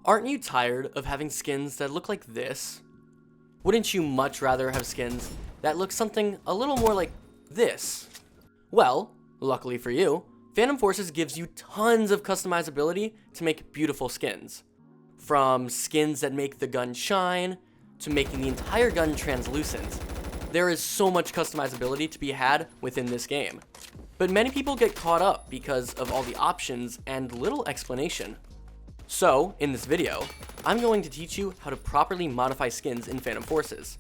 Aren't you tired of having skins that look like this? Wouldn't you much rather have skins that look something a little more like this? Well, luckily for you, Phantom Forces gives you tons of customizability to make beautiful skins. From skins that make the gun shine, to making the entire gun translucent. There is so much customizability to be had within this game. But many people get caught up because of all the options and little explanation. So, in this video, I'm going to teach you how to properly modify skins in Phantom Forces.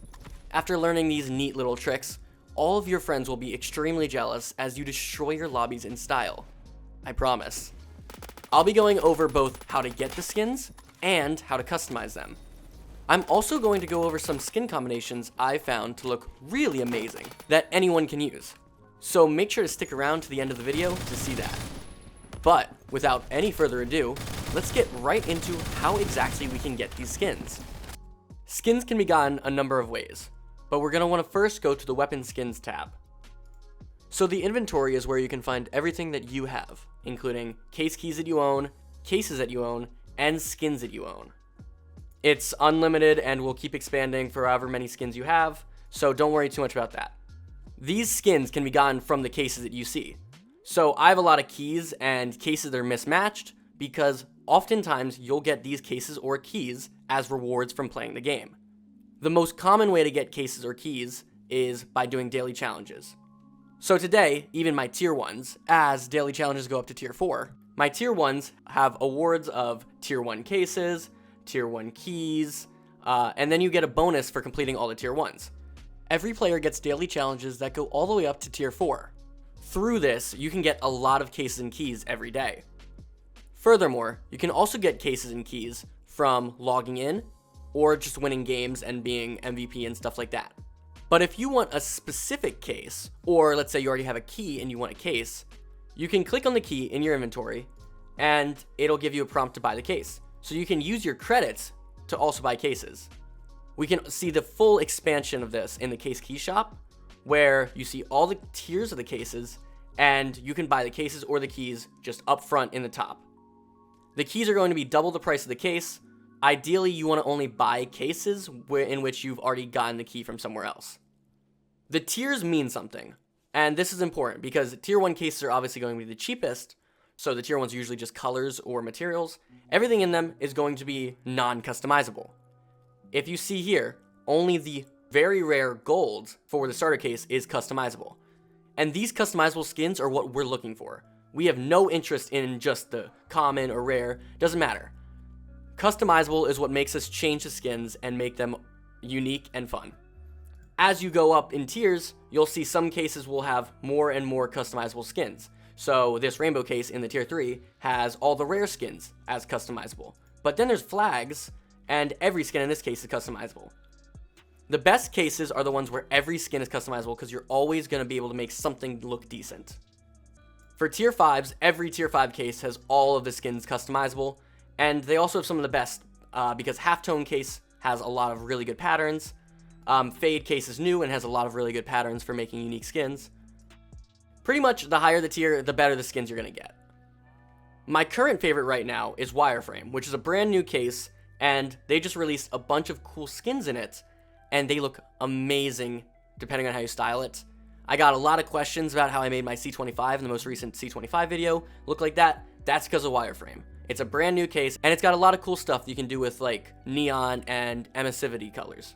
After learning these neat little tricks, all of your friends will be extremely jealous as you destroy your lobbies in style. I promise. I'll be going over both how to get the skins and how to customize them. I'm also going to go over some skin combinations I found to look really amazing that anyone can use. So make sure to stick around to the end of the video to see that. But without any further ado, let's get right into how exactly we can get these skins. Skins can be gotten a number of ways, but we're going to want to first go to the Weapon Skins tab. So the inventory is where you can find everything that you have, including case keys that you own, cases that you own, and skins that you own. It's unlimited and will keep expanding for however many skins you have, so don't worry too much about that. These skins can be gotten from the cases that you see. So I have a lot of keys and cases that are mismatched because oftentimes you'll get these cases or keys as rewards from playing the game. The most common way to get cases or keys is by doing daily challenges. So today, even my tier 1s, as daily challenges go up to tier 4, my tier 1s have awards of tier 1 cases, tier 1 keys, and then you get a bonus for completing all the tier 1s. Every player gets daily challenges that go all the way up to tier 4. Through this, you can get a lot of cases and keys every day. Furthermore, you can also get cases and keys from logging in or just winning games and being MVP and stuff like that. But if you want a specific case, or let's say you already have a key and you want a case, you can click on the key in your inventory and it'll give you a prompt to buy the case. So you can use your credits to also buy cases. We can see the full expansion of this in the case key shop, where you see all the tiers of the cases and you can buy the cases or the keys just up front in the top. The keys are going to be double the price of the case. Ideally, you want to only buy cases in which you've already gotten the key from somewhere else. The tiers mean something, and this is important because tier 1 cases are obviously going to be the cheapest, so the tier 1s are usually just colors or materials. Everything in them is going to be non-customizable. If you see here, only the very rare gold for the starter case is customizable. And these customizable skins are what we're looking for. We have no interest in just the common or rare, doesn't matter. Customizable is what makes us change the skins and make them unique and fun. As you go up in tiers, you'll see some cases will have more and more customizable skins. So this rainbow case in the tier 3 has all the rare skins as customizable. But then there's flags, and every skin in this case is customizable. The best cases are the ones where every skin is customizable because you're always going to be able to make something look decent. For tier 5s, every tier 5 case has all of the skins customizable, and they also have some of the best because Halftone case has a lot of really good patterns. Fade case is new and has a lot of really good patterns for making unique skins. Pretty much the higher the tier, the better the skins you're going to get. My current favorite right now is Wireframe, which is a brand new case, and they just released a bunch of cool skins in it, and they look amazing depending on how you style it. I got a lot of questions about how I made my C25 in the most recent C25 video look like that. That's because of Wireframe. It's a brand new case, and it's got a lot of cool stuff you can do with like neon and emissivity colors.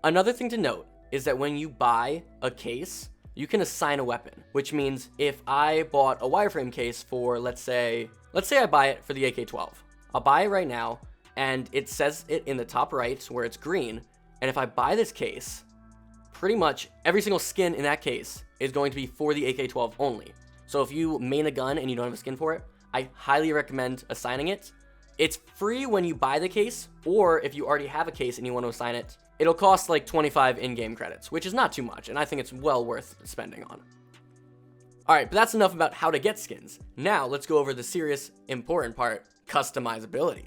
Another thing to note is that when you buy a case, you can assign a weapon, which means if I bought a Wireframe case for, let's say I buy it for the AK-12. I'll buy it right now, and it says it in the top right where it's green, and if I buy this case, pretty much every single skin in that case is going to be for the AK-12 only. So if you main a gun and you don't have a skin for it, I highly recommend assigning it. It's free when you buy the case, or if you already have a case and you want to assign it, it'll cost like 25 in-game credits, which is not too much, and I think it's well worth spending on. Alright, but that's enough about how to get skins. Now, let's go over the serious, important part, customizability.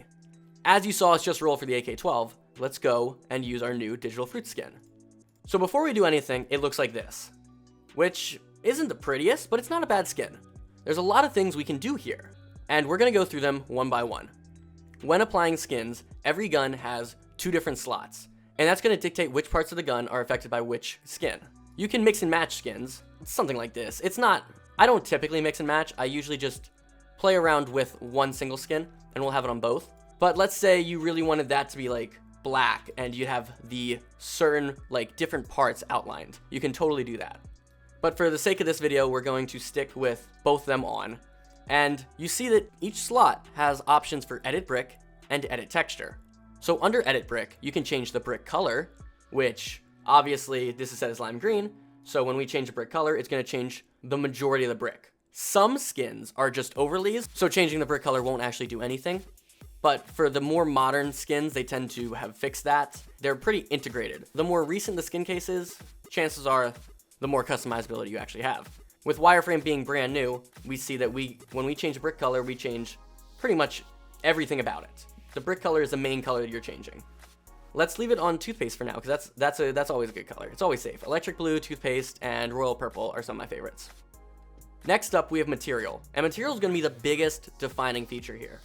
As you saw us just roll for the AK-12, let's go and use our new digital fruit skin. So before we do anything, it looks like this, which isn't the prettiest, but it's not a bad skin. There's a lot of things we can do here, and we're going to go through them one by one. When applying skins, every gun has 2 different slots, and that's going to dictate which parts of the gun are affected by which skin. You can mix and match skins, something like this. I don't typically mix and match, I usually just play around with one single skin, and we'll have it on both. But let's say you really wanted that to be like black, and you have the certain like different parts outlined. You can totally do that. But for the sake of this video, we're going to stick with both of them on. And you see that each slot has options for edit brick and edit texture. So under edit brick, you can change the brick color, which obviously this is set as lime green. So when we change the brick color, it's going to change the majority of the brick. Some skins are just overlays, so changing the brick color won't actually do anything. But for the more modern skins, they tend to have fixed that. They're pretty integrated. The more recent the skin case is, chances are the more customizability you actually have. With wireframe being brand new, we see that when we change the brick color, we change pretty much everything about it. The brick color is the main color that you're changing. Let's leave it on toothpaste for now, because that's always a good color. It's always safe. Electric blue, toothpaste, and royal purple are some of my favorites. Next up, we have material, and material is going to be the biggest defining feature here.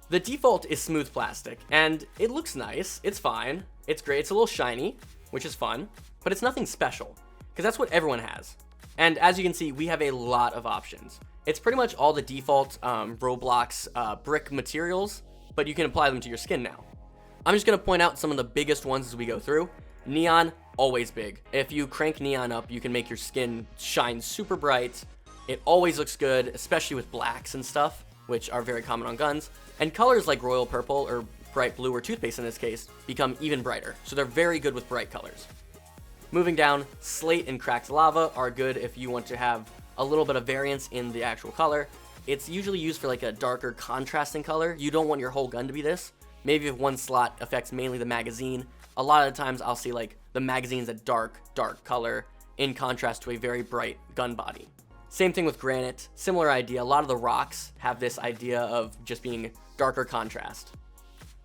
The default is smooth plastic, and it looks nice. It's fine. It's great. It's a little shiny, which is fun, but it's nothing special, because that's what everyone has. And as you can see, we have a lot of options. It's pretty much all the default Roblox brick materials, but you can apply them to your skin now. I'm just going to point out some of the biggest ones as we go through. Neon, always big. If you crank neon up, you can make your skin shine super bright. It always looks good, especially with blacks and stuff, which are very common on guns. And colors like royal purple or bright blue or toothpaste in this case become even brighter. So they're very good with bright colors. Moving down, slate and cracked lava are good if you want to have a little bit of variance in the actual color. It's usually used for like a darker contrasting color. You don't want your whole gun to be this. Maybe if one slot affects mainly the magazine, a lot of the times I'll see like the magazine's a dark color in contrast to a very bright gun body. Same thing with granite, similar idea. A lot of the rocks have this idea of just being darker contrast.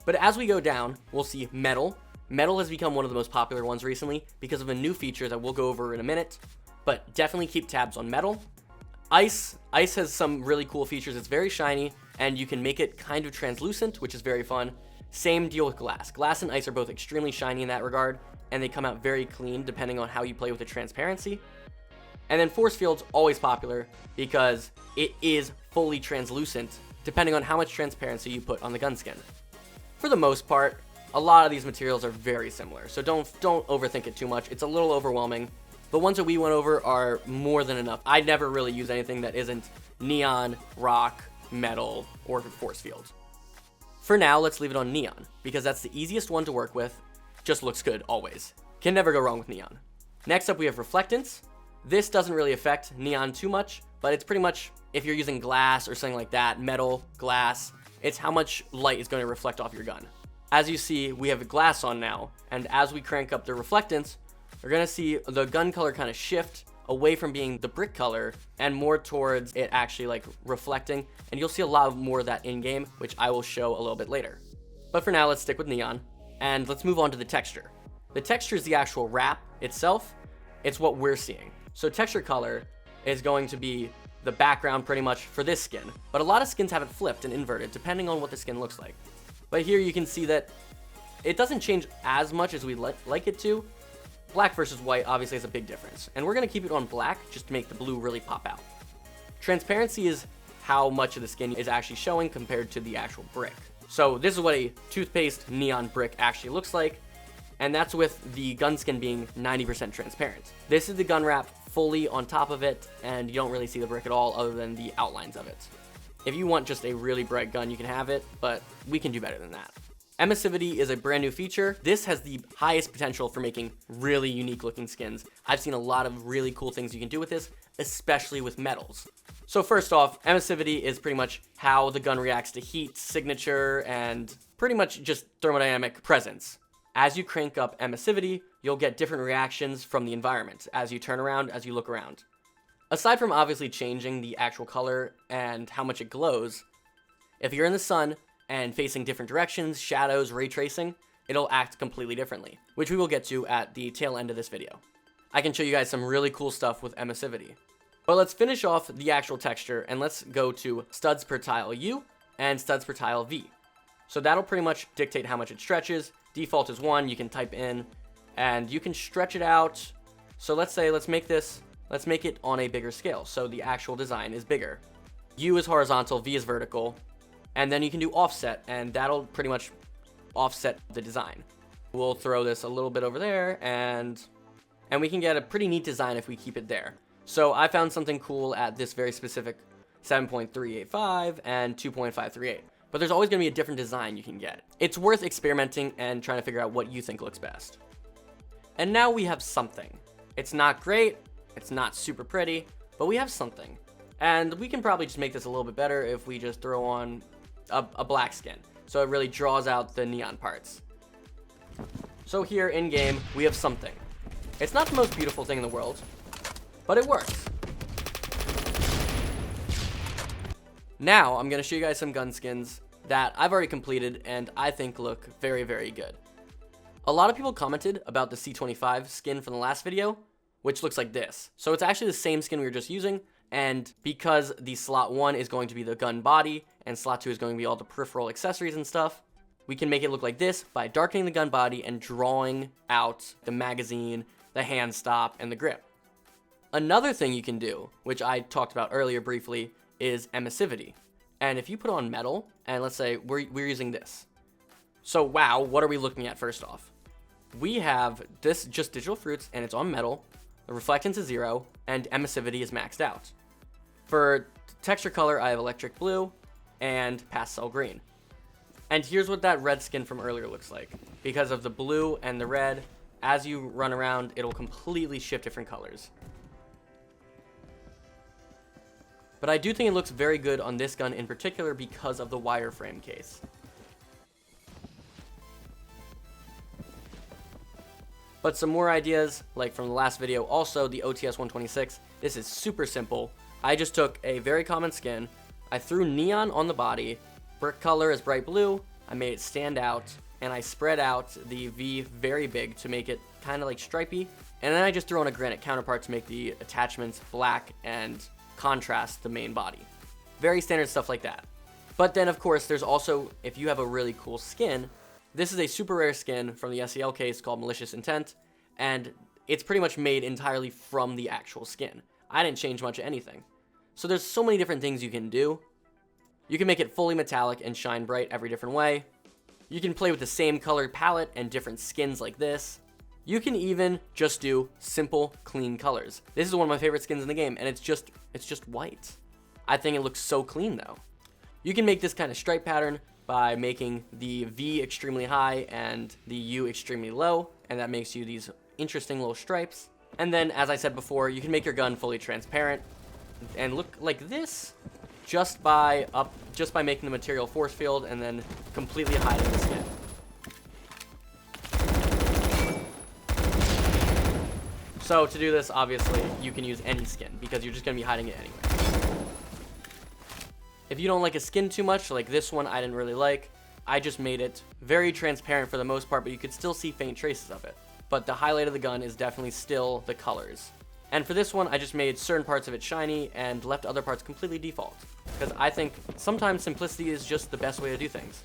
But as we go down, we'll see metal. Metal has become one of the most popular ones recently because of a new feature that we'll go over in a minute, but definitely keep tabs on metal. Ice has some really cool features. It's very shiny, and you can make it kind of translucent, which is very fun. Same deal with glass. Glass and ice are both extremely shiny in that regard, and they come out very clean depending on how you play with the transparency. And then force field's always popular because it is fully translucent depending on how much transparency you put on the gun skin. For the most part, a lot of these materials are very similar, so don't overthink it too much. It's a little overwhelming. The ones that we went over are more than enough. I never really use anything that isn't neon, rock, metal, or force field. For now, let's leave it on neon, because that's the easiest one to work with. Just looks good, always. Can never go wrong with neon. Next up, we have reflectance. This doesn't really affect neon too much, but it's pretty much, if you're using glass or something like that, metal, glass, it's how much light is going to reflect off your gun. As you see, we have glass on now, and as we crank up the reflectance, we're going to see the gun color kind of shift away from being the brick color and more towards it actually like reflecting, and you'll see a lot more of that in-game, which I will show a little bit later. But for now, let's stick with neon, and let's move on to the texture. The texture is the actual wrap itself. It's what we're seeing. So texture color is going to be the background pretty much for this skin, but a lot of skins have it flipped and inverted depending on what the skin looks like. But here you can see that it doesn't change as much as we'd like it to. Black versus white obviously has a big difference, and we're going to keep it on black just to make the blue really pop out. Transparency is how much of the skin is actually showing compared to the actual brick. So this is what a toothpaste neon brick actually looks like, and that's with the gun skin being 90% transparent. This is the gun wrap fully on top of it, and you don't really see the brick at all other than the outlines of it. If you want just a really bright gun, you can have it, but we can do better than that. Emissivity is a brand new feature. This has the highest potential for making really unique looking skins. I've seen a lot of really cool things you can do with this, especially with metals. So first off, emissivity is pretty much how the gun reacts to heat, signature, and pretty much just thermodynamic presence. As you crank up emissivity, you'll get different reactions from the environment as you turn around, as you look around. Aside from obviously changing the actual color and how much it glows, if you're in the sun and facing different directions, shadows, ray tracing, it'll act completely differently, which we will get to at the tail end of this video. I can show you guys some really cool stuff with emissivity. But let's finish off the actual texture, and let's go to studs per tile U and studs per tile V. So that'll pretty much dictate how much it stretches. Default is 1, you can type in, and you can stretch it out. So let's make it on a bigger scale, so the actual design is bigger. U is horizontal, V is vertical, and then you can do offset, and that'll pretty much offset the design. We'll throw this a little bit over there, and we can get a pretty neat design if we keep it there. So I found something cool at this very specific 7.385 and 2.538. But there's always going to be a different design you can get. It's worth experimenting and trying to figure out what you think looks best. And now we have something. It's not great, it's not super pretty, but we have something. And we can probably just make this a little bit better if we just throw on a black skin, so it really draws out the neon parts. So here in game, we have something. It's not the most beautiful thing in the world, but it works. Now, I'm going to show you guys some gun skins that I've already completed and I think look very, very good. A lot of people commented about the C25 skin from the last video, which looks like this. So it's actually the same skin we were just using, and because the slot 1 is going to be the gun body, and slot 2 is going to be all the peripheral accessories and stuff, we can make it look like this by darkening the gun body and drawing out the magazine, the hand stop, and the grip. Another thing you can do, which I talked about earlier briefly, is emissivity. And if you put on metal, and let's say we're using this. So wow, what are we looking at first off? We have this just digital fruits, and it's on metal, the reflectance is 0, and emissivity is maxed out. For texture color, I have electric blue and pastel green. And here's what that red skin from earlier looks like. Because of the blue and the red, as you run around, it'll completely shift different colors. But I do think it looks very good on this gun in particular because of the wireframe case. But some more ideas, like from the last video, also the OTS 126. This is super simple. I just took a very common skin, I threw neon on the body, brick color is bright blue, I made it stand out, and I spread out the V very big to make it kind of like stripey, and then I just threw on a granite counterpart to make the attachments black and contrast the main body. Very standard stuff like that. But then of course there's also, if you have a really cool skin, this is a super rare skin from the SEL case called Malicious Intent, and it's pretty much made entirely from the actual skin. I didn't change much of anything. So there's so many different things you can do. You can make it fully metallic and shine bright every different way. You can play with the same color palette and different skins like this. You can even just do simple, clean colors. This is one of my favorite skins in the game, and it's just white. I think it looks so clean though. You can make this kind of stripe pattern by making the V extremely high and the U extremely low, and that makes you these interesting little stripes. And then, as I said before, you can make your gun fully transparent and look like this just by making the material force field and then completely hiding the skin. So to do this, obviously, you can use any skin because you're just going to be hiding it anyway. If you don't like a skin too much, like this one I didn't really like, I just made it very transparent for the most part, but you could still see faint traces of it. But the highlight of the gun is definitely still the colors. And for this one, I just made certain parts of it shiny and left other parts completely default. Because I think sometimes simplicity is just the best way to do things.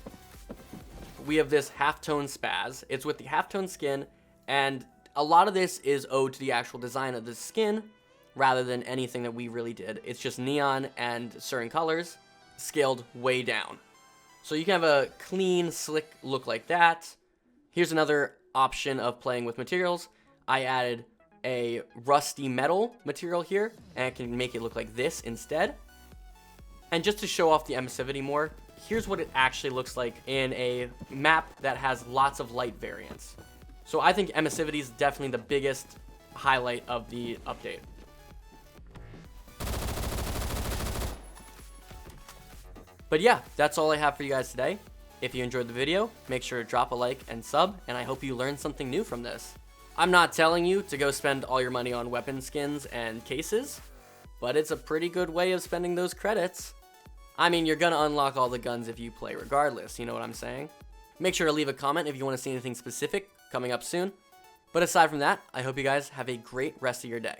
We have this halftone spaz. It's with the halftone skin, and a lot of this is owed to the actual design of the skin rather than anything that we really did. It's just neon and certain colors scaled way down. So you can have a clean, slick look like that. Here's another option of playing with materials. I added a rusty metal material here, and I can make it look like this instead. And just to show off the emissivity more, here's what it actually looks like in a map that has lots of light variance. So I think emissivity is definitely the biggest highlight of the update. But yeah, that's all I have for you guys today. If you enjoyed the video, make sure to drop a like and sub, and I hope you learned something new from this. I'm not telling you to go spend all your money on weapon skins and cases, but it's a pretty good way of spending those credits. I mean, you're gonna unlock all the guns if you play regardless, you know what I'm saying? Make sure to leave a comment if you want to see anything specific coming up soon. But aside from that, I hope you guys have a great rest of your day.